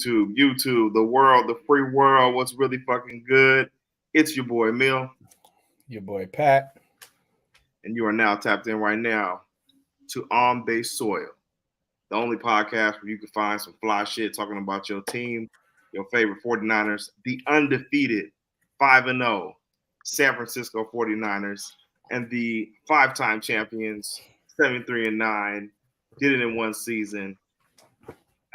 YouTube, the world, the free world. What's really fucking good? It's your boy Mill, Your boy Pat. and you are now tapped in right now to On Base Soil, the only podcast where you can find some fly shit talking about your team, your favorite 49ers, the undefeated 5-0 San Francisco 49ers, and the five-time champions 73-9, did it in one season.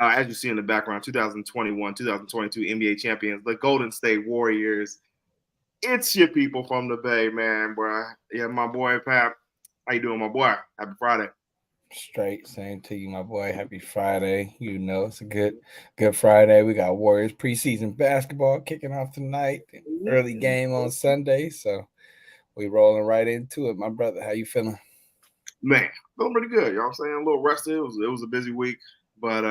As you see in the background, 2021, 2022 NBA champions, the Golden State Warriors. It's your people from the Bay, man, bro. Yeah, my boy Pat. How you doing, my boy? Happy Friday. Straight, same to you, my boy. Happy Friday. You know it's a good Friday. We got Warriors preseason basketball kicking off tonight. Early game on Sunday, so we rolling right into it. My brother, how you feeling? Man, feeling pretty good. You know what I'm saying? A little rested. It was a busy week, but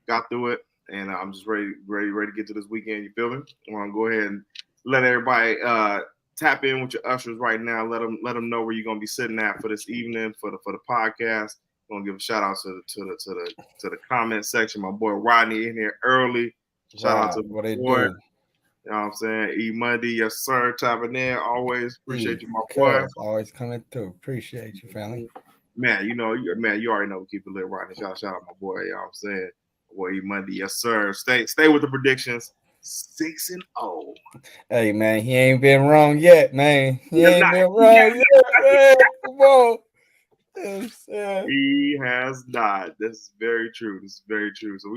got through it, and I'm just ready to get to this weekend. You feel me? I want to go ahead and let everybody tap in with your ushers right now. Let them know where you're gonna be sitting at for this evening for the podcast. I'm gonna give a shout out to the comment section. My boy Rodney in here early. Shout out to what my they boy. do. You know what I'm saying? E Monday, yes sir. Tapping in. Always appreciate you, my boy. Always coming through. Appreciate you, family. Man, you already know we keep it lit, Rodney. Shout out my boy. You know what I'm saying? Boy, E Monday, yes sir. Stay with the predictions. 6-0. Hey man, he ain't been wrong yet, man. He ain't been wrong yet, man. Come on. He has not. This is very true. So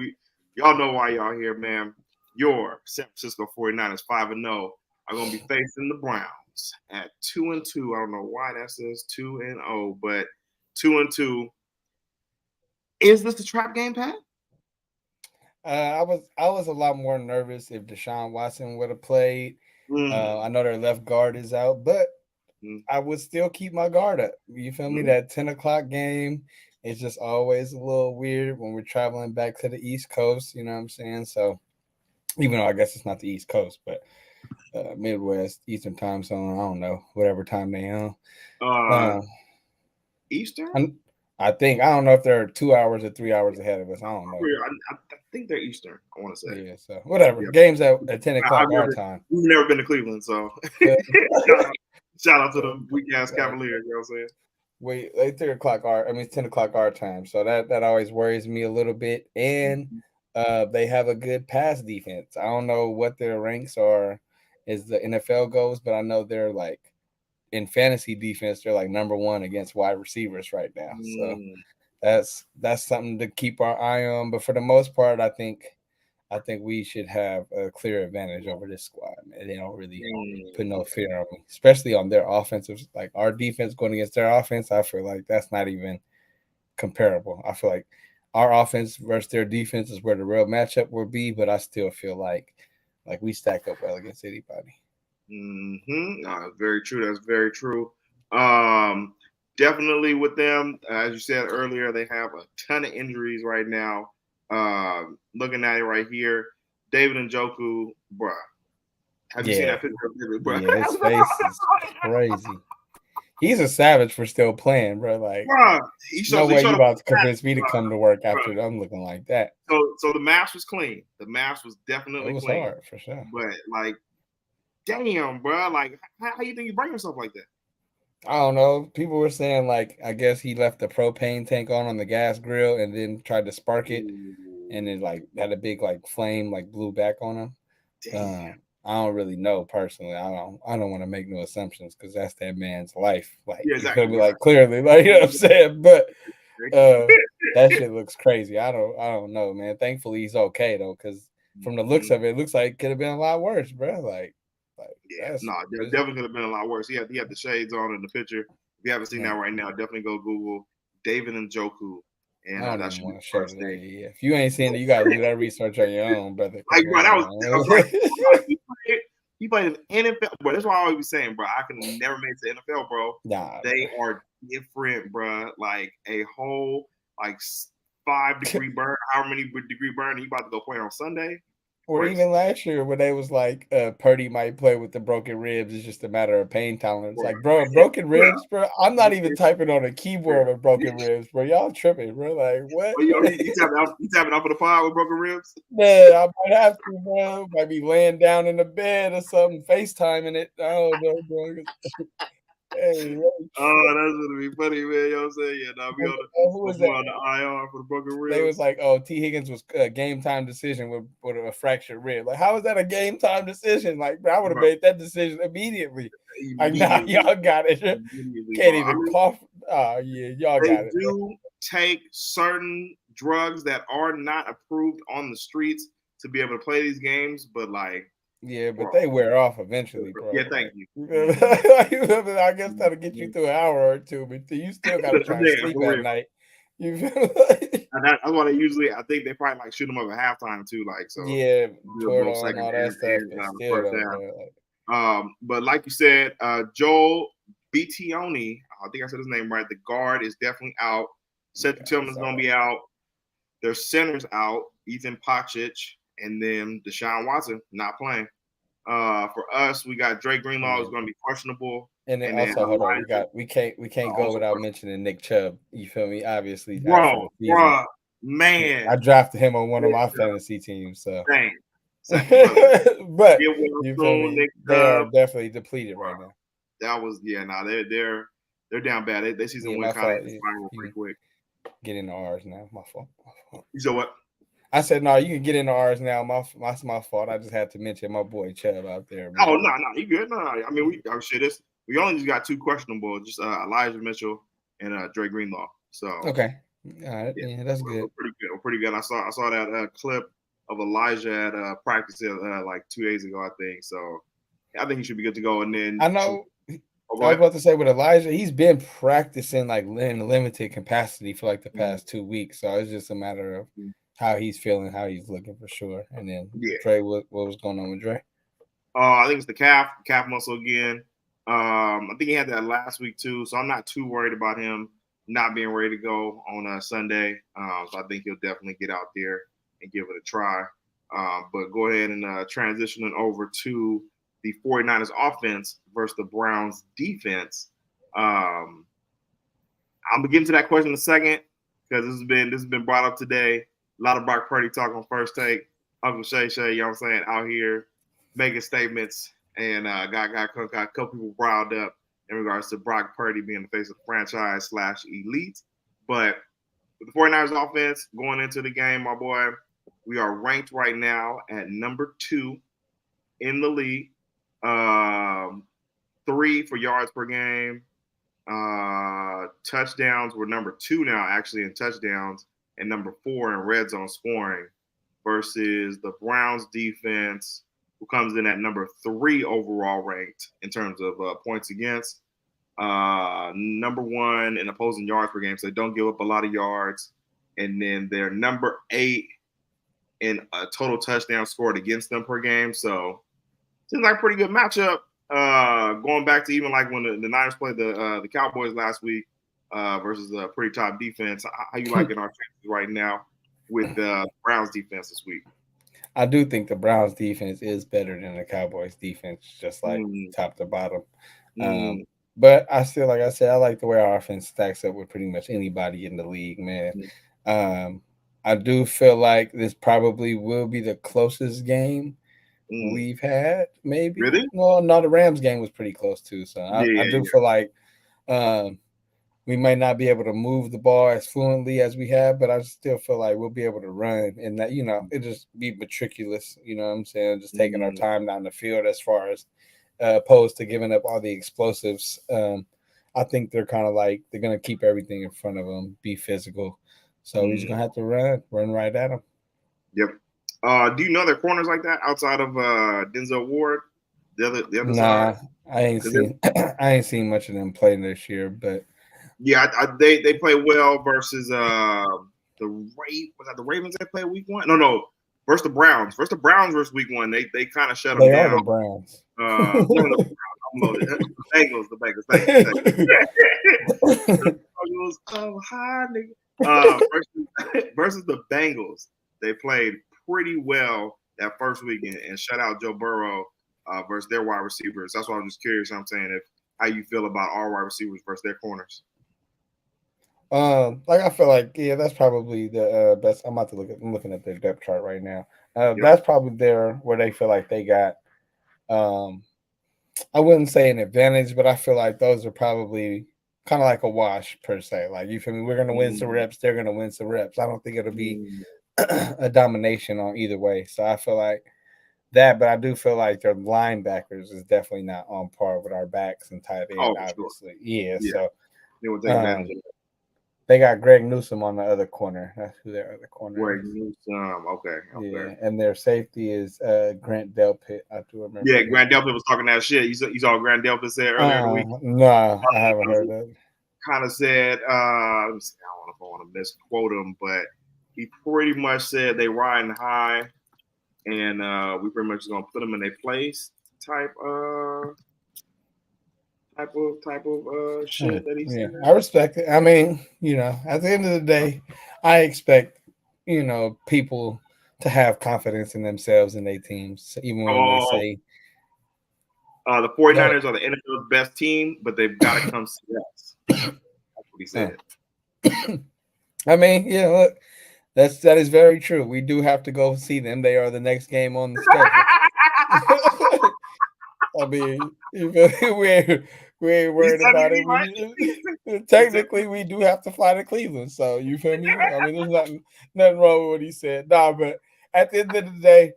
y'all know why y'all here, man. Your San Francisco 49ers 5-0 are gonna be facing the Browns at 2-2. I don't know why that says 2-0, but 2-2. Is this the trap game, Pat? I was a lot more nervous if Deshaun Watson would have played. I know their left guard is out, but I would still keep my guard up. You feel me? That 10 o'clock game is just always a little weird when we're traveling back to the East Coast. You know what I'm saying? So even though I guess it's not the East Coast, but Midwest, Eastern time zone, I don't know, whatever time they on. Eastern? I don't know if they're 2 hours or 3 hours ahead of us. I don't know. I think they're Eastern, I want to say. Yeah, so whatever. Yeah. Games at 10 o'clock our time. We've never been to Cleveland, so shout out to the weak-ass Cavaliers, you know what I'm saying? Wait, like 3 o'clock it's 10 o'clock our time. So that always worries me a little bit. And they have a good pass defense. I don't know what their ranks are as the NFL goes, but I know they're like in fantasy defense, they're like number one against wide receivers right now. So that's something to keep our eye on. But for the most part, I think we should have a clear advantage over this squad. Man. They don't really put no fear on me, especially on their offensive. Like our defense going against their offense, I feel like that's not even comparable. I feel like our offense versus their defense is where the real matchup will be. But I still feel like we stack up well against anybody. No, very true. That's very true. Definitely with them, as you said earlier, they have a ton of injuries right now. Looking at it right here, David Njoku, bruh. Have you seen that picture of David, bruh? Yeah, his face is crazy. He's a savage for still playing, bro. Like, bruh, no way you about to convince me to come to work after I'm looking like that. So the mask was clean. The mask was definitely clean. It was hard for sure. But like, damn, bro. Like, how you think you bring yourself like that? I don't know. People were saying like, I guess he left the propane tank on the gas grill and then tried to spark it, and it like had a big like flame like blew back on him. I don't really know personally. I don't want to make no assumptions because that's that man's life. Like, yeah, exactly. You feel me? Like clearly, like, you know what I'm saying. But that shit looks crazy. I don't know, man. Thankfully he's okay though, because from the looks of it, it looks like it could have been a lot worse, bro. Like definitely could have been a lot worse. He had the shades on in the picture. If you haven't seen that right now, definitely go Google David Njoku. And I don't even want to share that. Yeah. If you ain't seen it, you gotta do that reresearch on your own, brother. Like, bro, that was like, he played in the NFL, bro. That's why I always be saying, bro, I can never make it to NFL, bro. Nah, they are different, bro. Like a whole 5 degree burn. How many degree burn? He about to go play on Sunday. Or even last year when they was like, Purdy might play with the broken ribs. It's just a matter of pain tolerance. Like, bro, broken ribs, bro. I'm not even typing on a keyboard with broken ribs, bro. Y'all tripping, bro. Like, what? You tapping out for the pod with broken ribs? Man, I might have to, bro. Might be laying down in the bed or something, FaceTiming it. I don't know, bro. Hey, oh, that's gonna be funny, man. You know what I'm saying? Yeah, now we on the IR for the broken ribs. They was like, "Oh, T. Higgins was a game time decision with a fractured rib." Like, how is that a game time decision? Like, bro, I would have made that decision immediately. Like, nah, y'all got it. Can't even cough. Oh yeah, y'all got it. They do take certain drugs that are not approved on the streets to be able to play these games, but like. Yeah, but they wear off eventually, bro. Yeah, thank you. I guess that'll get you through an hour or two, but you still got to try to sleep at night. You feel like? That's why they usually. I think they probably like shoot them up at halftime too, like so. Yeah, toward all that stuff. But like you said, Joel Bitioni, I think I said his name right. The guard is definitely out. Seth Tillman's gonna be out. Their center's out. Ethan Pacic. And then Deshaun Watson not playing. For us, we got Drake Greenlaw is going to be questionable. And then also, hold on, we can't go without mentioning Nick Chubb. You feel me? Obviously, bro, man, I drafted him on one of my fantasy teams. So, Same. But you feel me? They are definitely depleted right now. That was they're down bad. They season went kind of pretty quick. Get into ours now. My fault. You said what? I said, no, you can get into ours now. That's my fault. I just had to mention my boy Chubb out there. Man. Oh, no, you good. No. I mean, we only just got two questionable, just Elijah Mitchell and Drake Greenlaw. So okay. All right. Yeah, that's good. We're pretty good. I saw that clip of Elijah at practice like 2 days ago, I think. So I think he should be good to go. And then I know I was about to say with Elijah, he's been practicing like in limited capacity for like the past 2 weeks. So it's just a matter of how he's feeling, how he's looking for sure. And then Dre, what was going on with Dre? I think it's the calf muscle again. I think he had that last week too, so I'm not too worried about him not being ready to go on Sunday. So I think he'll definitely get out there and give it a try. But go ahead and transitioning over to the 49ers offense versus the Browns defense. I'm gonna get into that question in a second because this has been brought up today. A lot of Brock Purdy talk on First Take. Uncle Shay, you know what I'm saying, out here making statements and got a couple people riled up in regards to Brock Purdy being the face of the franchise / elite. But with the 49ers offense going into the game, my boy, we are ranked right now at number 2 in the league. 3 for yards per game. Touchdowns, we're number 2 now actually in touchdowns and number 4 in red zone scoring versus the Browns defense, who comes in at number 3 overall ranked in terms of points against. Number 1 in opposing yards per game, so they don't give up a lot of yards. And then they're number 8 in a total touchdown scored against them per game. So seems like a pretty good matchup. Going back to even like when the Niners played the Cowboys last week versus a pretty top defense. How you liking our chances right now with the Browns defense this week? I do think the Browns defense is better than the Cowboys defense, just like top to bottom. But I still, like I said, I like the way our offense stacks up with pretty much anybody in the league, man. I do feel like this probably will be the closest game we've had, maybe. Really? Well, no, the Rams game was pretty close too. So I do feel like we might not be able to move the ball as fluently as we have, but I still feel like we'll be able to run and that, it just be meticulous, you know what I'm saying? Just taking our time down the field as far as opposed to giving up all the explosives. I think they're kind of like, they're going to keep everything in front of them, be physical. So we're just going to have to run right at them. Yep. Do you know their corners like that outside of Denzel Ward? The other side? Nah, I ain't seen much of them playing this year, but yeah, they play well versus the Ravens they played week 1? No, versus the Browns. Versus week 1, they kind of shut them down. They are the Browns. I'm loaded. The Bengals. Oh, hi, nigga. Versus the Bengals, they played pretty well that first weekend and shut out Joe Burrow versus their wide receivers. That's why I'm just curious. I'm saying if how you feel about our wide receivers versus their corners. Like I feel like that's probably the best. I'm about to I'm looking at their depth chart right now. Yep. That's probably where they feel like they got. I wouldn't say an advantage, but I feel like those are probably kind of like a wash per se. Like you feel me? We're gonna win some reps. They're gonna win some reps. I don't think it'll be a domination on either way. So I feel like that, but I do feel like their linebackers is definitely not on par with our backs and tight end. Oh, Obviously, sure. yeah. So they will take advantage of it. They got Greg Newsome on the other corner. That's who their other corner Greg is. Newsome, okay. Yeah, and their safety is Grant Delpit. I do remember. Yeah, Grant Delpit was talking that shit. You saw Grant Delpit said earlier in the week. No, I haven't heard that. Kind of said, I don't know if I want to misquote him, but he pretty much said they riding high, and we pretty much gonna put them in their place type of shit that he said. I respect it. I mean, at the end of the day, I expect, people to have confidence in themselves and their teams, even when they say the 49ers are the NFL's best team, but they've got to come see us. That's what he said. I mean, look, that is very true. We do have to go see them. They are the next game on the schedule. I mean, we ain't worried about it. Right? Technically, we do have to fly to Cleveland. So you feel me? I mean, there's nothing wrong with what he said. Nah, but at the end of the day,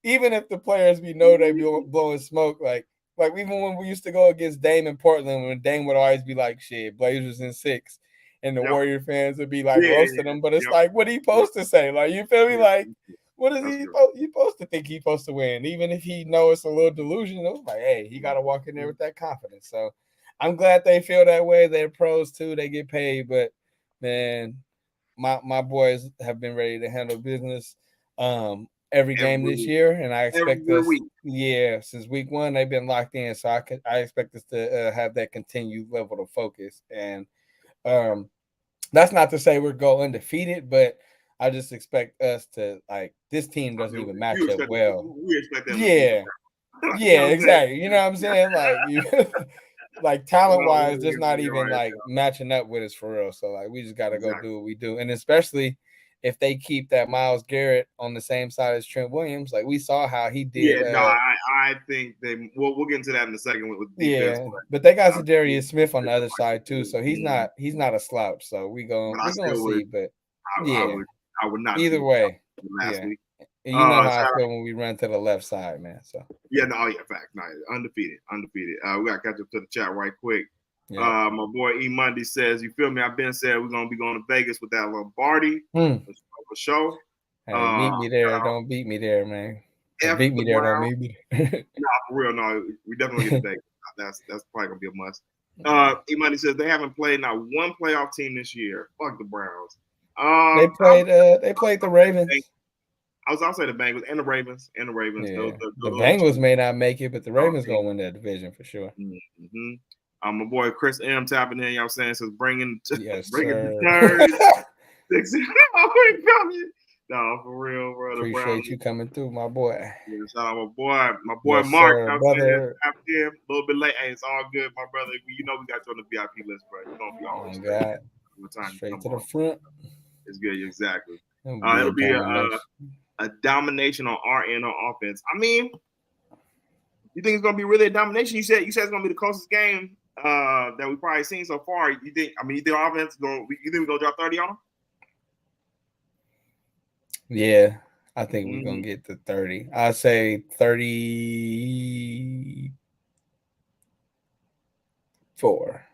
even if the players we know they be blowing smoke, like even when we used to go against Dame in Portland, when Dame would always be like, "Shit, Blazers in 6," and the Warrior fans would be like roasting him. But it's like, what he supposed to say? Like, you feel me? Like, what is he supposed to think he's supposed to win? Even if he know it's a little delusional, like, hey, he got to walk in there with that confidence. So I'm glad they feel that way. They're pros too. They get paid. But, man, my boys have been ready to handle business every game this year. And I expect us, since week 1, they've been locked in. So I expect us to have that continued level of focus. And that's not to say we're going undefeated, but I just expect us to, like, this team doesn't even match up well. We expect them to exactly. You know what I'm saying? Like, like talent-wise, just not even like matching up with us for real. So like, we just got to go do what we do, and especially if they keep that Myles Garrett on the same side as Trent Williams, like we saw how he did. I think we'll get into that in a second with defense. But they got Zadarius Smith on the other side too, so he's not a slouch. So we gonna see. But I would not. Either way, last week. And you know how I feel when we run to the left side, man. So fact, undefeated. We gotta catch up to the chat right quick. Yeah. My boy E Monday says, "You feel me? I've been said we're gonna be going to Vegas with that Lombardi for sure. Hey, meet me there. Don't beat me there, man. Beat me there. Don't meet me there. For real. No, we definitely get to Vegas. That's probably gonna be a must. E Monday says they haven't played not one playoff team this year. Fuck the Browns. They played the Ravens. I'll say the Bengals and the Ravens. Yeah. The Bengals may not make it, but the Ravens gonna win that division for sure. Mm-hmm. My boy Chris M tapping in. You know what I'm saying? Says bringing the turds. No, for real, bro. Appreciate you coming through, my boy. Yeah, shout out my boy Mark. I'm saying a little bit late. Hey, it's all good, my brother. You know we got you on the VIP list, bro. You know we always straight to the front. It's good, exactly. It'll be a domination on our end on offense. I mean, you think it's gonna be really a domination? You said it's gonna be the closest game that we've probably seen so far. You think our offense you think we're gonna drop 30 on them? Yeah, I think we're gonna get to 30. I say 34.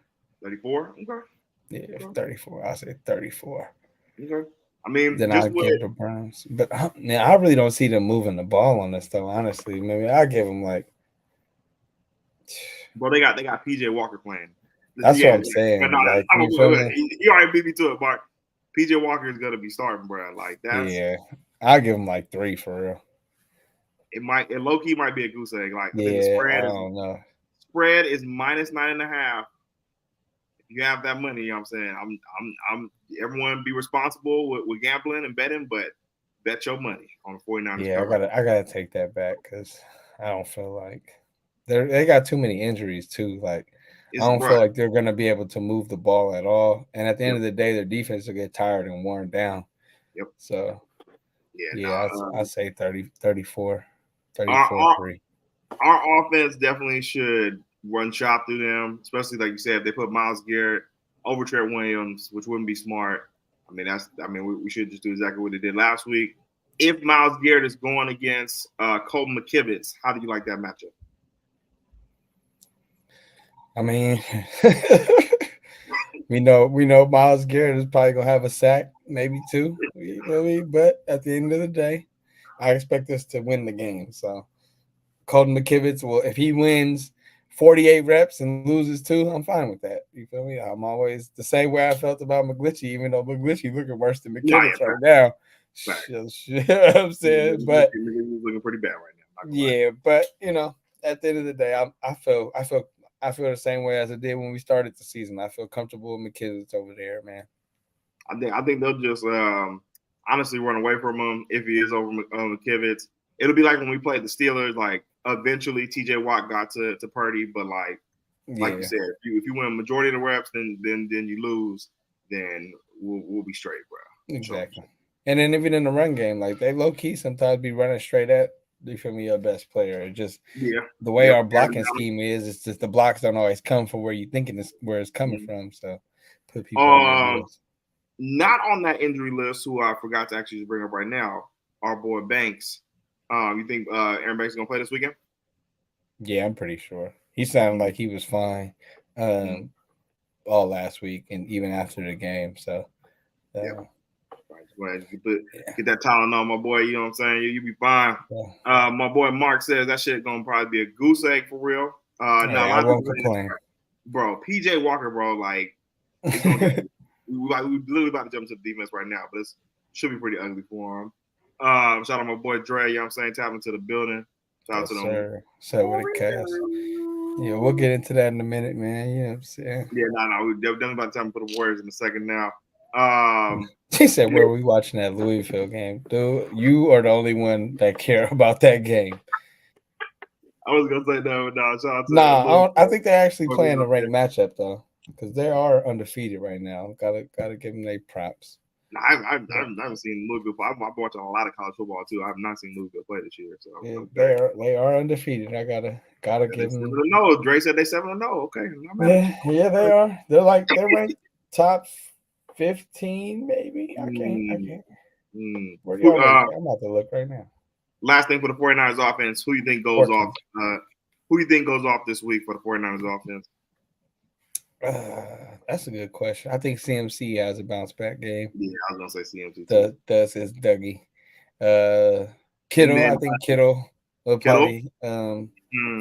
34? Okay. Yeah, 34. I say 34. Okay. I mean, then I'll give the Browns, but I really don't see them moving the ball on this though. Honestly, maybe I'll give them like. Well, they got PJ Walker playing. That's what I'm saying. He already beat me to it, Mark. PJ Walker is gonna be starting, bro. Like that's. Yeah, I'll give him like 3 for real. It low key might be a goose egg. Like I don't know. Spread is -9.5. You have that money, you know what I'm saying? I'm everyone be responsible with gambling and betting, but bet your money on the 49ers. Yeah, I gotta take that back because I don't feel like they got too many injuries too. Like I don't feel like they're gonna be able to move the ball at all. And at the end of the day, their defense will get tired and worn down. Yep. So yeah, I say 30, 34, our 3. Our offense definitely should run shop through them, especially like you said, if they put Myles Garrett over Trent Williams, which wouldn't be smart. We should just do exactly what they did last week. If Myles Garrett is going against Colton McKivitz, how do you like that matchup? I mean, we know Myles Garrett is probably gonna have a sack, maybe 2. You know what I mean? But at the end of the day, I expect us to win the game. So Colton McKivitz will, if he wins 48 reps and loses 2, I'm fine with that. You feel me? I'm always the same way I felt about McGlinchey, even though McGlinchey looking worse than McKivitz right now. You know what I'm saying? But he's looking pretty bad right now. Yeah, but at the end of the day, I feel the same way as I did when we started the season. I feel comfortable with McKivitz over there, man. I think they'll just honestly run away from him if he is over McKivitz. It'll be like when we played the Steelers. Like eventually, T.J. Watt got to Purdy, but like you said, if you win a majority of the reps, then you lose, then we'll be straight, bro. Exactly. Sure. And then even in the run game, like they low key sometimes be running straight at, you feel me, your best player. It's just the way our blocking scheme is, it's just the blocks don't always come from where you thinking where it's coming from. So put people on the not on that injury list, who I forgot to actually bring up right now, our boy Banks. You think Aaron Banks is gonna play this weekend? Yeah, I'm pretty sure. He sounded like he was fine all last week and even after the game. So get that Tylenol, my boy. You know what I'm saying? You be fine. Yeah. My boy Mark says that shit gonna probably be a goose egg for real. I won't complain, bro. PJ Walker, bro, like it's gonna get, we literally about to jump into the defense right now, but it should be pretty ugly for him. Shout out my boy Dre. You know what I'm saying? Tapping to the building. Shout out to them. So with a cast. Yeah, we'll get into that in a minute, man. You know what I'm saying? Yeah, no. We're definitely about to time to put the Warriors in a second now. He said, "Where are we watching that Louisville game, dude? You are the only one that care about that game." I was gonna say no. Shout out to I think they're actually playing the right matchup though, because they are undefeated right now. Gotta give them their props. No, I haven't seen Louisville. I'm watching a lot of college football too. I have not seen Louisville play this year. So yeah, they are undefeated. I gotta give them. No, Dre said they 7-0. Okay, yeah, they are. They're ranked top 15, maybe. I can't. Where do I'm about to look right now. Last thing for the 49ers offense, who do you think goes off? Who do you think goes off this week for the 49ers offense? That's a good question. I think CMC has a bounce back game. Yeah, I was gonna say CMC too. Does his Dougie. Kittle, I think Kittle will probably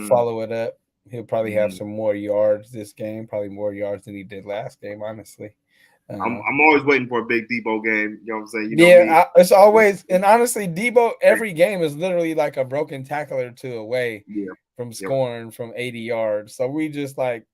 follow it up. He'll probably have some more yards this game, probably more yards than he did last game, honestly. I'm always waiting for a big Debo game. You know what I'm saying? It's always, and honestly, Debo, every game is literally like a broken tackle or two away from scoring from 80 yards. So we just like,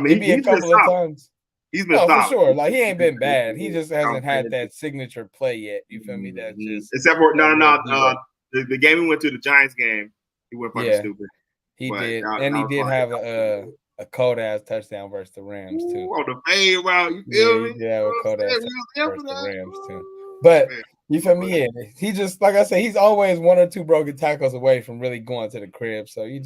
maybe a couple of times. He's been stopped. For sure. Like he ain't been bad. He just hasn't had that signature play yet. You feel me? That just except for the game we went to, the Giants game, he went fucking stupid. He did, and he did have a cold ass touchdown versus the Rams too. Oh, the fade route, you feel me? Yeah, a cold ass versus the Rams too. But you feel me? Yeah, he just, like I said, he's always one or two broken tackles away from really going to the crib. So he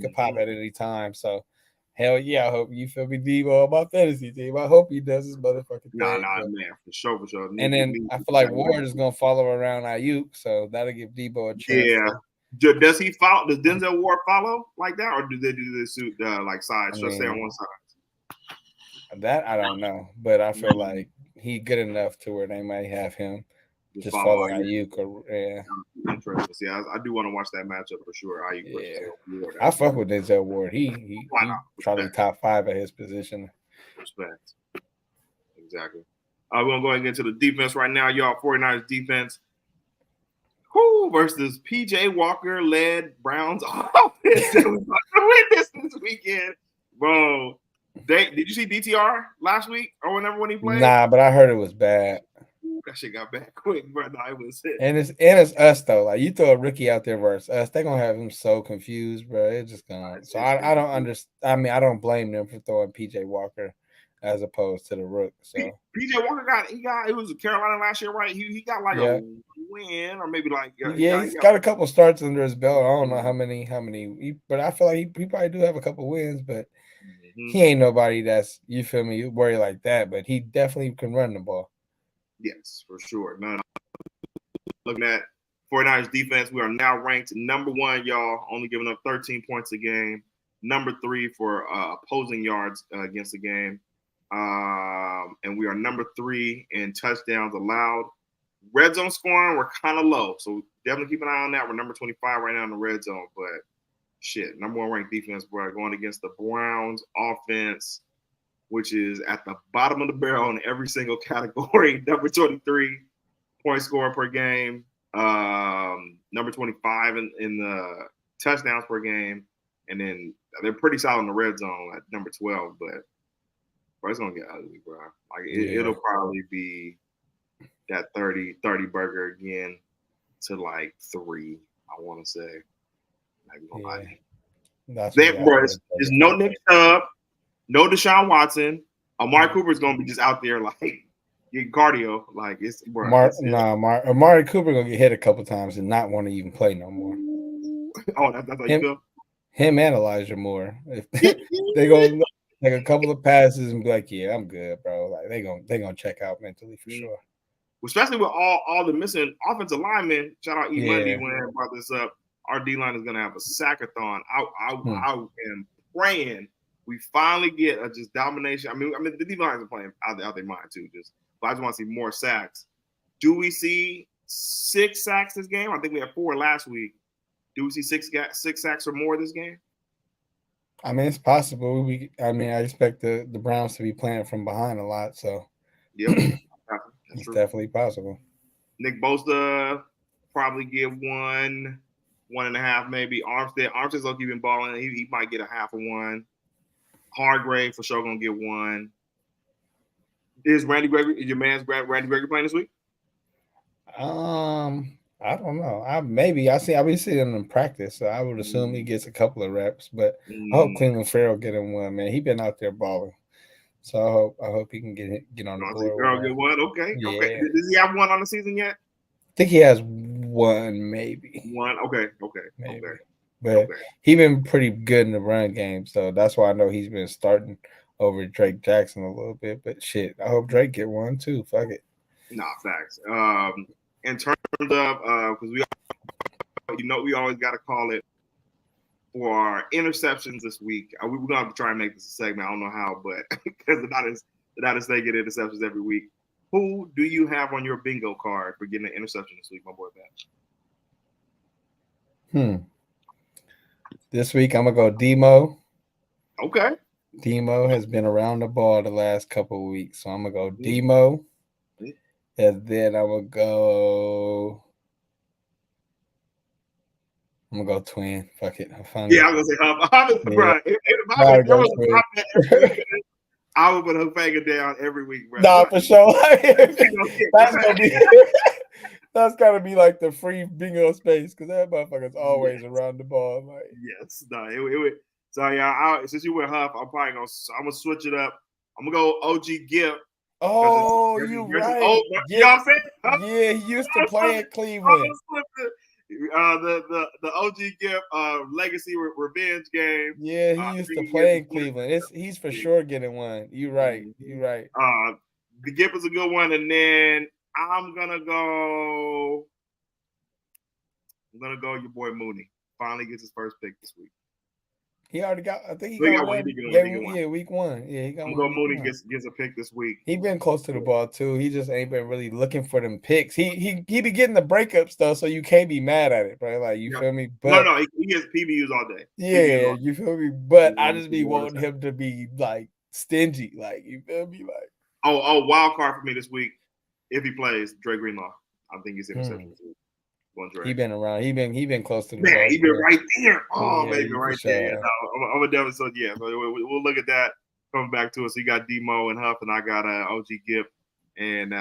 could pop at any time. So hell yeah, I hope you feel me, Debo, on my fantasy team. I hope he does his motherfucking thing. Nah, man, for sure. And then I feel like Ward is gonna follow around Ayuk, so that'll give Debo a chance. Yeah. Does he follow? Does Denzel Ward follow like that, or do they do this like sides? Just stay on one side. That I don't know, but I feel like he good enough to where they might have him just follow Ayuk. Interesting. See, I do want to watch that matchup for sure. Ayuk I fuck with Denzel Ward. He probably top 5 at his position. Respect. Exactly. We're gonna go ahead and get to the defense right now, y'all. 49ers defense. Who versus PJ Walker led Browns offense? We're going to win this weekend, bro. Did you see DTR last week or whenever when he played? Nah, but I heard it was bad. That shit got back quick, bro. No, it was it. And it's us though. Like you throw a rookie out there versus us, they're gonna have him so confused, bro. It's just gonna. So I don't understand. I mean, I don't blame them for throwing PJ Walker as opposed to the rook. So PJ Walker it was Carolina last year, right? He got like a win or maybe like he's got a couple starts under his belt. I don't know how many, but I feel like he probably do have a couple wins, but he ain't nobody that's you feel me worry like that. But he definitely can run the ball. Yes, for sure. No. Looking at 49ers defense, we are now ranked number 1, y'all, only giving up 13 points a game. Number 3 for opposing yards against the game. And we are number 3 in touchdowns allowed. Red zone scoring, we're kind of low. So definitely keep an eye on that. We're number 25 right now in the red zone. But shit, number 1 ranked defense, we're going against the Browns offense, which is at the bottom of the barrel in every single category. Number 23 point score per game. Number 25 in the touchdowns per game. And then they're pretty solid in the red zone at number 12. But bro, it's going to get ugly, bro. Like it'll probably be that 30 burger again to like 3, I want to say. Like, bro, there's no Nick Chubb, no Deshaun Watson. Amari Cooper's gonna be just out there like getting cardio. Like it's bro. Amari Cooper gonna get hit a couple times and not want to even play no more. Oh, that's how you feel? Him and Elijah Moore. If they go like a couple of passes and be like, yeah, I'm good, bro. Like they gonna check out mentally for sure. Especially with all the missing offensive linemen. Shout out E Monday when I brought this up. Our D line is gonna have a sackathon. I am praying we finally get a just domination. I mean the D lines are playing out their mind too. But I just want to see more sacks. Do we see 6 sacks this game? I think we had 4 last week. Do we see 6 sacks or more this game? I mean, it's possible. I expect the Browns to be playing from behind a lot, so it's definitely possible. Nick Bosa probably get 1.5 maybe. Armstead's low-key been balling. He might get a half of 1. Hargrave for sure gonna get 1. Is your man's Randy Gregory playing this week? I don't know. I've been seeing him in practice, so I would assume he gets a couple of reps. But I hope Cleveland Farrell get him 1, man. He been out there balling, so I hope he can get on the board. Farrell get 1, okay. Yeah. Okay. Does he have 1 on the season yet? I think he has 1, maybe. 1, okay. Maybe. But he been pretty good in the run game, so that's why I know he's been starting over Drake Jackson a little bit. But shit, I hope Drake get 1 too. Fuck it. Nah, facts. In terms of because we always got to call it for our interceptions this week. We're gonna have to try and make this a segment. I don't know how, but because the Niners they get interceptions every week. Who do you have on your bingo card for getting an interception this week, my boy Pat? This week I'm gonna go Demo. Okay. Demo has been around the ball the last couple of weeks, so I'm gonna go Demo. And then I'm gonna go Twin. Fuck it. I'm gonna say I would put Hufanga down every week, bro. Nah, for sure. That's gotta be like the free bingo space because that motherfucker's always around the ball. Like yes, no, it would. So yeah, since you went Huff, I'm gonna switch it up. I'm gonna go OG Gift. Oh, you right. You know what I'm saying? Yeah, he used to play at Cleveland. The OG Gift legacy revenge game. Yeah, he used to play in Cleveland. He's for sure getting 1. You're right. The Gift is a good one, and then I'm gonna go your boy Mooney. Finally gets his first pick this week. He already got. I think he got 1. Yeah, week 1. Yeah, he got 1. Mooney gets a pick this week. He been close to the ball too. He just ain't been really looking for them picks. He be getting the breakups though, so you can't be mad at it, right? Like you feel me? But no, he gets PBUs all day. Yeah, you feel me? But I just be wanting him to be like stingy, like you feel me? Like wild card for me this week if he plays Dre Greenlaw. I think he's interception this week. He been around. He been close to the ball. He been right there. Oh, baby, right there. Yeah, no, I'm a devil. So yeah, so we'll look at that. Coming back to us, so you got Demo and Huff, and I got OG Gift, and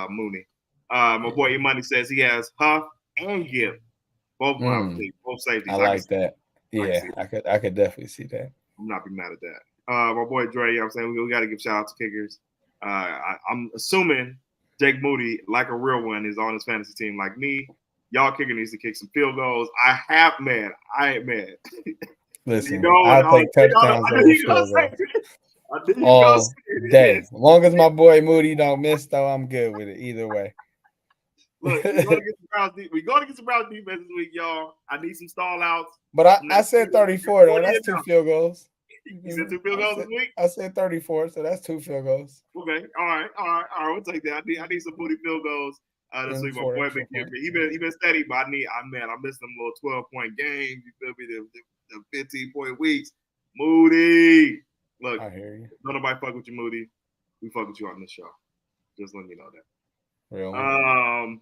Mooney. My boy E Money says he has Huff and Gibb, both both safeties. I I can like see, that. I can Yeah, see that. I could definitely see that. I'm not be mad at that. My boy Dre, you know what I'm saying? We got to give shout out to kickers. I'm assuming Jake Moody, like a real one, is on his fantasy team like me. Y'all kicker needs to kick some field goals. I ain't mad. Listen, I'll take touchdowns I over knew you field gonna say goals it. I knew you gonna all say day. it. As long as my boy Moody don't miss, though, I'm good with it either way. Look, we're going to get some Browns. We're going to get some Browns defense this week, y'all. I need some stall outs. But I said 34 though. That's 2 field goals. You said 2 field goals this week? I said 34, so that's 2 field goals. Okay, all right. We'll take that. I need some booty field goals this week. My boy he been steady, but I missed them little 12-point games. You feel me? The 15-point weeks. Moody, look, I hear you. Don't nobody fuck with you, Moody. We fuck with you on this show. Just let me know that. Real.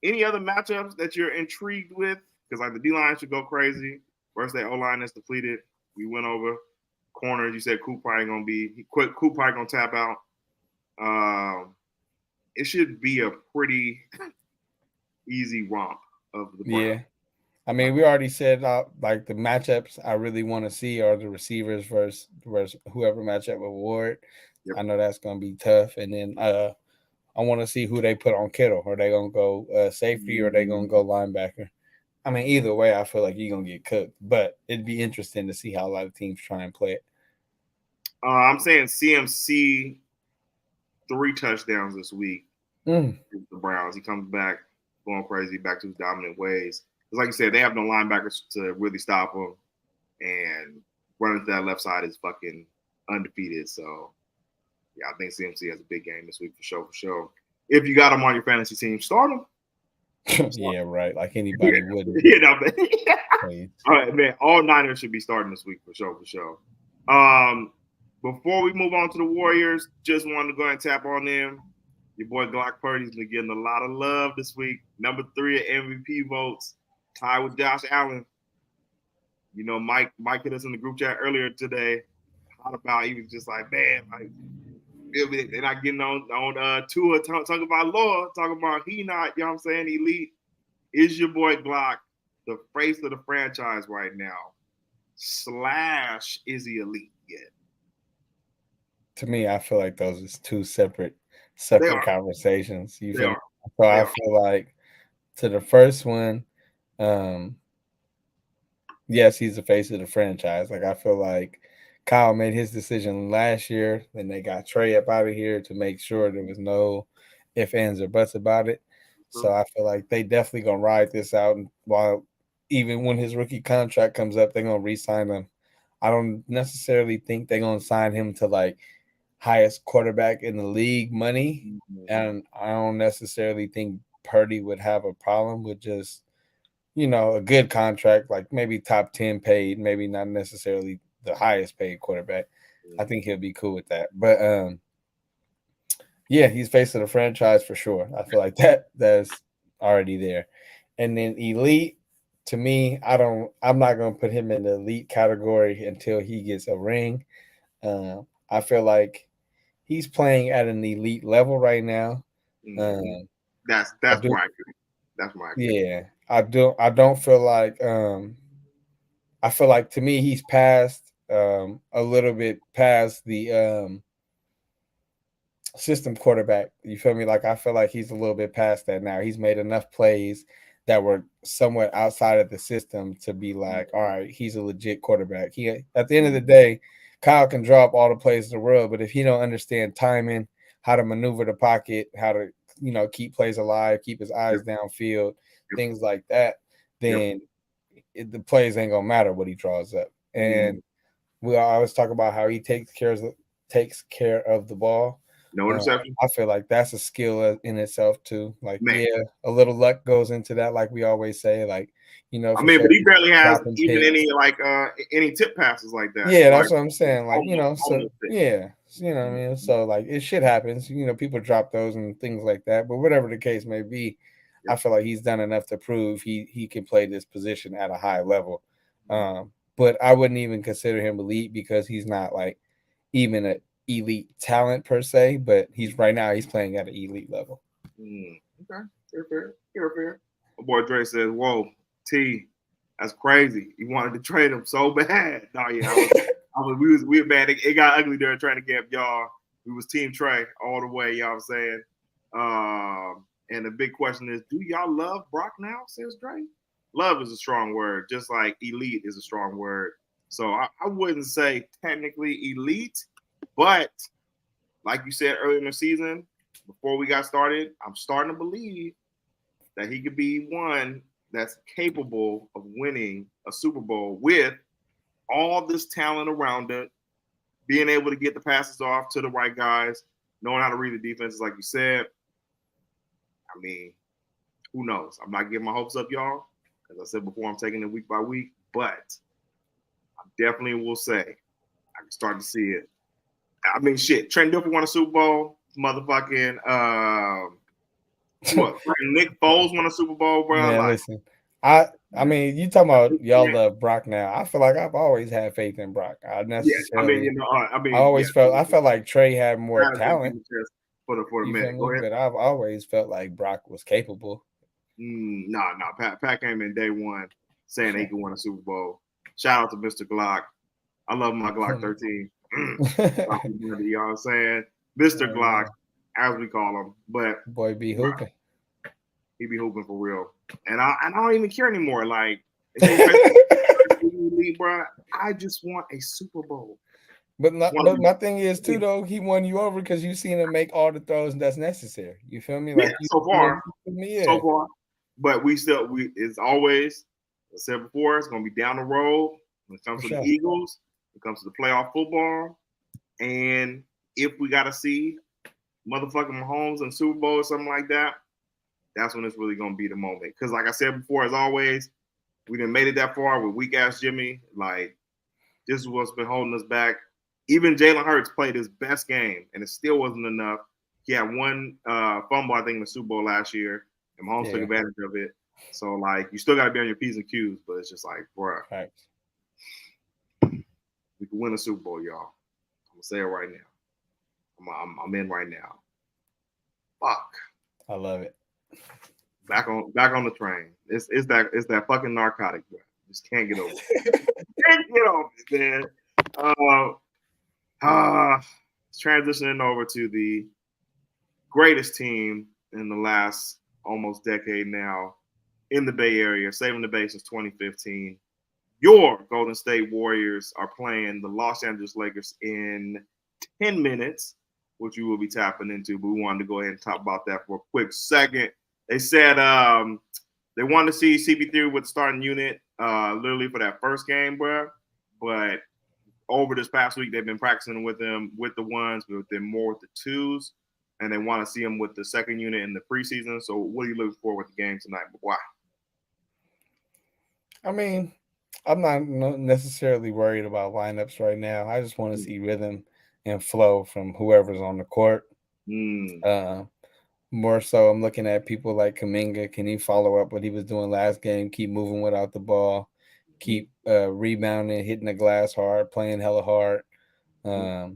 Any other matchups that you're intrigued with? Because like the D line should go crazy. Versus that O line is depleted. We went over corners. You said Coop probably gonna tap out. It should be a pretty easy romp of the Browns. Yeah. I mean, we already said like the matchups I really want to see are the receivers versus whoever matchup with Ward. Yep. I know that's going to be tough. And then I want to see who they put on Kittle. Are they going to go safety or are they going to go linebacker? I mean, either way, I feel like you're going to get cooked. But it'd be interesting to see how a lot of teams try and play it. I'm saying CMC 3 touchdowns this week. The Browns. He comes back going crazy, back to his dominant ways. Because like you said, they have no linebackers to really stop him. And running to that left side is fucking undefeated. So, yeah, I think CMC has a big game this week for sure. If you got him on your fantasy team, start him. Yeah, right. Like anybody wouldn't. All right, man. All Niners should be starting this week for sure. Before we move on to the Warriors, just wanted to go ahead and tap on them. Your boy Glock Purdy's been getting a lot of love this week. Number 3 at MVP votes, tied with Josh Allen. You know, Mike hit us in the group chat earlier today. How about he was just like, man, like they're not getting on Tua talking about Law, talking about he not, you know what I'm saying, elite. Is your boy Glock the face of the franchise right now? / is he elite yet? To me, I feel like those is 2 separate conversations. You feel me? So I feel like to the first one, yes, he's the face of the franchise. Like I feel like Kyle made his decision last year, then they got Trey up out of here to make sure there was no ifs, ands, or buts about it. So I feel like they definitely gonna ride this out. And while even when his rookie contract comes up, they're gonna re-sign him. I don't necessarily think they're gonna sign him to like highest quarterback in the league money, and I don't necessarily think Purdy would have a problem with just a good contract, like maybe top 10 paid, maybe not necessarily the highest paid quarterback. I think he'll be cool with that. But yeah, he's face of the franchise for sure. I feel like that's already there. And then elite, to me, I'm not gonna put him in the elite category until he gets a ring. I feel like he's playing at an elite level right now. That's why I agree. That's why I agree. Yeah. I don't feel like I feel like to me he's past a little bit past the system quarterback. You feel me? Like I feel like he's a little bit past that now. He's made enough plays that were somewhat outside of the system to be like, all right, he's a legit quarterback. He at the end of the day, Kyle can draw up all the plays in the world, but if he don't understand timing, how to maneuver the pocket, how to keep plays alive, keep his eyes downfield, things like that, then the plays ain't gonna matter what he draws up. And we always talk about how he takes care of the ball. No interception. I feel like that's a skill in itself too. Like, a little luck goes into that, like we always say. Like, but he barely has even any tip passes like that. Yeah, that's what I'm saying. Like, so yeah, what I mean. So like, it shit happens. People drop those and things like that. But whatever the case may be, I feel like he's done enough to prove he can play this position at a high level. But I wouldn't even consider him elite because he's not like even an elite talent per se. But he's playing at an elite level. Okay, fair. My boy Dre says, "Whoa, T, that's crazy. You wanted to trade him so bad." No, yeah, we were bad. It got ugly there trying to get y'all. We was Team Trey all the way. Y'all saying. And the big question is, do y'all love Brock now? Says Dre. Love is a strong word, just like elite is a strong word. So I wouldn't say technically elite, but like you said earlier in the season, before we got started, I'm starting to believe that he could be one that's capable of winning a Super Bowl with all this talent around it, being able to get the passes off to the right guys, knowing how to read the defenses, like you said. I mean, who knows? I'm not getting my hopes up, y'all. As I said before, I'm taking it week by week, but I definitely will say I can start to see it. I mean, shit. Trent Dilfer won a Super Bowl. Motherfucking what? Nick Foles won a Super Bowl, bro. Man, Like, listen, I mean, you talking about y'all love Brock now. I feel like I've always had faith in Brock. yeah. I mean, I felt like Trey had more talent. For the You feel minute. Go me? ahead. But I've always felt like Brock was capable. Nah. Pat came in day one saying he could win a Super Bowl. Shout out to Mr. Glock. I love my Glock 13. You know what I'm saying? Mr. Glock, as we call him. But boy be hooping. He be hooping for real. And I don't even care anymore. Like, bro, I just want a Super Bowl. But my thing is too though, he won you over because you seen him make all the throws that's necessary. You feel me? Like so far. But it's always, I said before, it's gonna be down the road when it comes to the Eagles, when it comes to the playoff football. And if we gotta see motherfucking Mahomes in Super Bowl or something like that, that's when it's really gonna be the moment. Because like I said before, as always, we done made it that far with weak ass Jimmy. Like, this is what's been holding us back. Even Jalen Hurts played his best game, and it still wasn't enough. He had one fumble, I think, in the Super Bowl last year, and Mahomes took advantage of it. So, like, you still got to be on your P's and Q's, but it's just like, bro, we can win a Super Bowl, y'all. I'm gonna say it right now. I'm in right now. Fuck. I love it. Back on the train. It's that fucking narcotic, bro. Just can't get over it. Can't get over it, man. Transitioning over to the greatest team in the last almost decade now in the Bay Area, saving the Bay since 2015. Your Golden State Warriors are playing the Los Angeles Lakers in 10 minutes, which you will be tapping into. But we wanted to go ahead and talk about that for a quick second. They said they wanted to see CP3 with the starting unit literally for that first game, bro. But over this past week, they've been practicing with them with the ones, but then more with the twos, and they want to see them with the second unit in the preseason. So, what are you looking for with the game tonight? But why? I mean, I'm not necessarily worried about lineups right now. I just want to see rhythm and flow from whoever's on the court. More so, I'm looking at people like Kuminga. Can he follow up what he was doing last game? Keep moving without the ball. Keep rebounding, hitting the glass hard, playing hella hard. I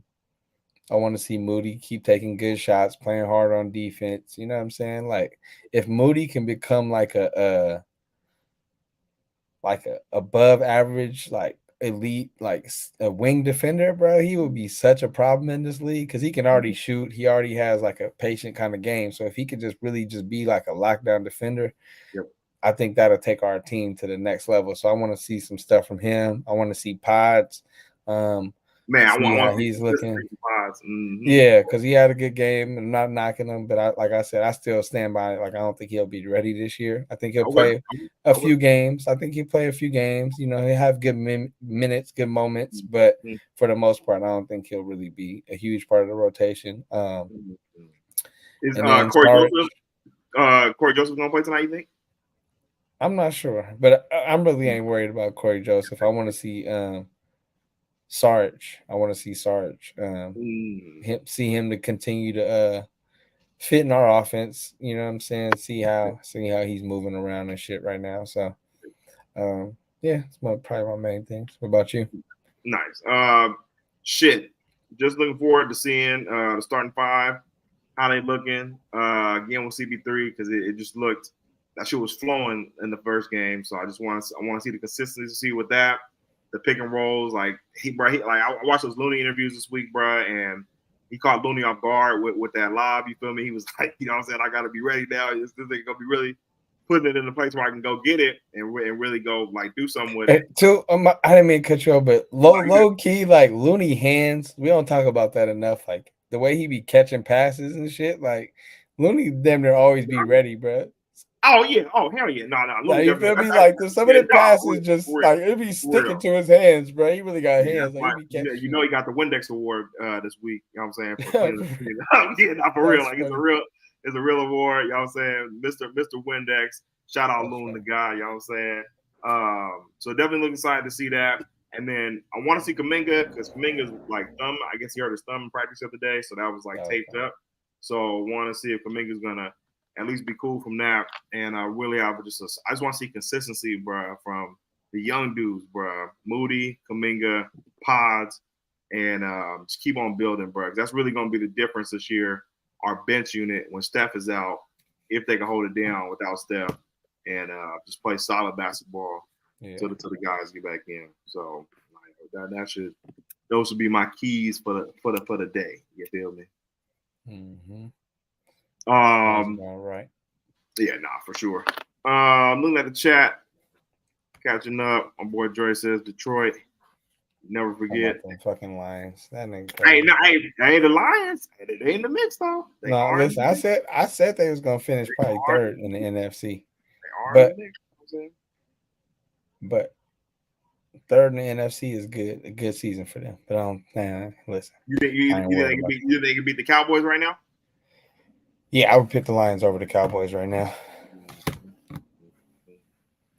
want to see Moody keep taking good shots, playing hard on defense. You know what I'm saying? Like, if Moody can become like a above average, like elite, like a wing defender, bro, he would be such a problem in this league because he can already shoot. He already has like a patient kind of game. So if he could just really just be like a lockdown defender, I think that'll take our team to the next level. So I want to see some stuff from him. I want to see Pods. Man, I want how he's looking. Yeah, because he had a good game. I'm not knocking him, but like I said, I still stand by it. Like, I don't think he'll be ready this year. I think he'll play a few games. I think he'll play a few games. You know, he'll have good minutes, good moments, but for the most part, I don't think he'll really be a huge part of the rotation. Is Corey Joseph gonna play tonight, you think? I'm not sure, but I'm really ain't worried about Corey Joseph. I want to see Sarge. I want to see Sarge. See him to continue to fit in our offense. You know what I'm saying? See how he's moving around and shit right now. So, yeah, it's probably my main things. What about you? Nice. Shit. Just looking forward to seeing the starting five. how they looking. Again with CB3 because it just looked that shit was flowing in the first game. So I want to see the consistency with that. The pick and rolls, like I watched those Looney interviews this week, bro, and he caught Looney off guard with that lob. You feel me? He was like, you know what I'm saying? I got to be ready now. This thing gonna be really putting it in a place where I can go get it and really go like do something with it. I didn't mean to cut you off, but low key, like Looney hands. We don't talk about that enough. Like the way he be catching passes and shit. Like Looney, damn near always be ready, bro. Oh yeah, oh hell yeah, no, Like you feel me? Like some of the passes just like it be sticking to his hands, bro. He really got hands. Like he be catching. You know he got the Windex Award this week. You know what I'm saying? For yeah, not for real. Like it's a real award. You know what I'm saying? Mr. Windex. Shout out Loon the guy. You know what I'm saying? So definitely looking excited to see that. And then I want to see Kuminga because Kuminga's like thumb. I guess he hurt his thumb in practice the other day, so that was like taped up. So I want to see if Kuminga's gonna at least be cool from that. And really, I just want to see consistency, bro, from the young dudes, bro. Moody, Kuminga, Pods, and just keep on building, bro. That's really going to be the difference this year. Our bench unit, when Steph is out, if they can hold it down without Steph and just play solid basketball till the guys get back in. So those should be my keys for the day. You feel me? Mm-hmm. All right. Yeah, for sure. Looking at the chat, catching up. My boy Dre says Detroit. Never forget. Them fucking Lions. That ain't crazy. Ain't the Lions. They in the mix though. No, listen. I said they was gonna finish probably third in the NFC. They are in the mix. You know but third in the NFC is good. A good season for them. But I don't. Listen. You think they can beat the Cowboys right now? Yeah, I would pick the Lions over the Cowboys right now.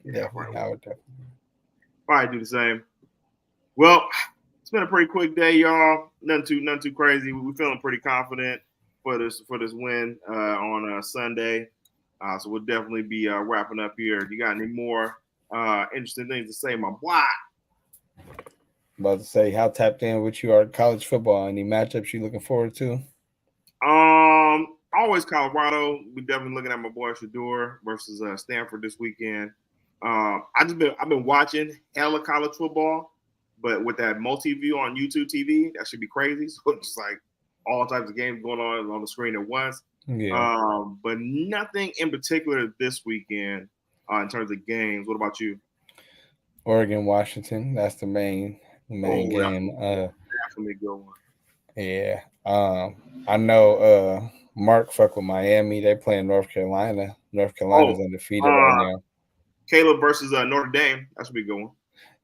Yeah, I would definitely. Probably do the same. Well, it's been a pretty quick day, y'all. Nothing too crazy. We're feeling pretty confident for this win on Sunday. So we'll definitely be wrapping up here. You got any more interesting things to say, my boy? About to say, how tapped in with you are college football? Any matchups you looking forward to? Always Colorado. We definitely looking at my boy Shador versus Stanford this weekend. I've been watching hella college football, but with that multi-view on YouTube TV, that should be crazy. So it's just like all types of games going on the screen at once. Yeah. But nothing in particular this weekend in terms of games. What about you? Oregon, Washington. That's the main game. Definitely a good one. Yeah. I know Mark fuck with Miami. They playing North Carolina. North Carolina's undefeated right now. Caleb versus Notre Dame. That should be a good one.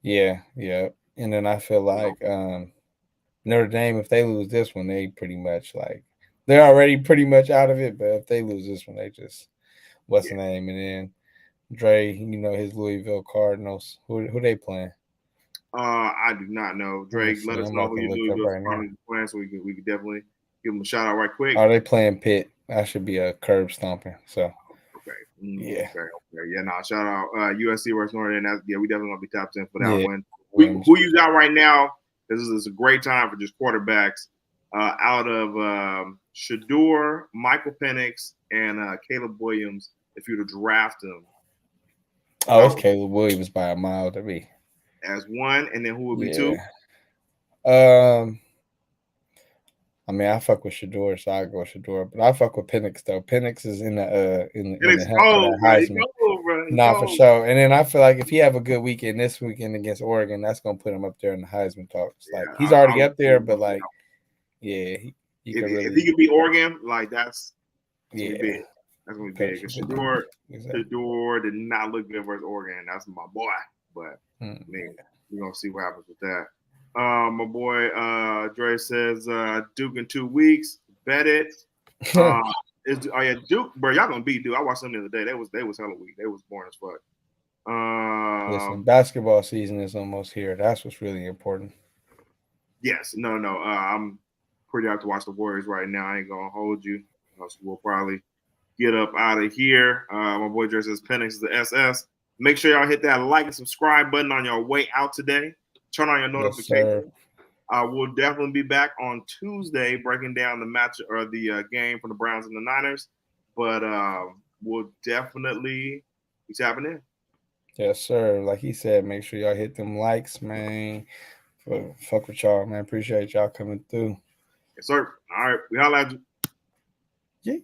Yeah. And then I feel like Notre Dame, if they lose this one, they pretty much they're already pretty much out of it. But if they lose this one, they just what's the name? And then Dre, his Louisville Cardinals. Who they playing? I do not know. Drake, let us know who you Louisville Cardinals playing, so we can definitely give them a shout out right quick. Are they playing Pitt? That should be a curb stomping. So okay. Yeah. Yeah. Shout out USC versus Notre Dame. We definitely gonna be top 10 for that one. Who you got right now? This is a great time for just quarterbacks. Out of Shador, Michael Penix, and Caleb Williams. If you were to draft them. Oh, it's Caleb Williams by a mile to me. As one, and then who would be two? I mean, I fuck with Shador, so I go Shador. But I fuck with Penix though. Penix is in the Heisman. Nah, for sure. And then I feel like if he have a good weekend this weekend against Oregon, that's gonna put him up there in the Heisman talks. Like he's already up there, but like, yeah, if he could beat Oregon, like that's gonna be big. That's gonna be big. Shador did not look good versus Oregon. That's my boy, but man, we're gonna see what happens with that. My boy Dre says Duke in 2 weeks. Bet it. Duke, bro, y'all gonna beat Duke. I watched them the other day. They was hella weak. They was boring as fuck. Listen, basketball season is almost here. That's what's really important. Yes, no. I'm pretty out to watch the Warriors right now. I ain't gonna hold you. So we'll probably get up out of here. My boy Dre says Penix is the SS. Make sure y'all hit that like and subscribe button on your way out today. Turn on your notifications. We'll definitely be back on Tuesday breaking down the match or the game from the Browns and the Niners. But we'll definitely be tapping in. Yes, sir. Like he said, make sure y'all hit them likes, man. Fuck with y'all, man. Appreciate y'all coming through. Yes, sir. All right. We holla at you. Yeah.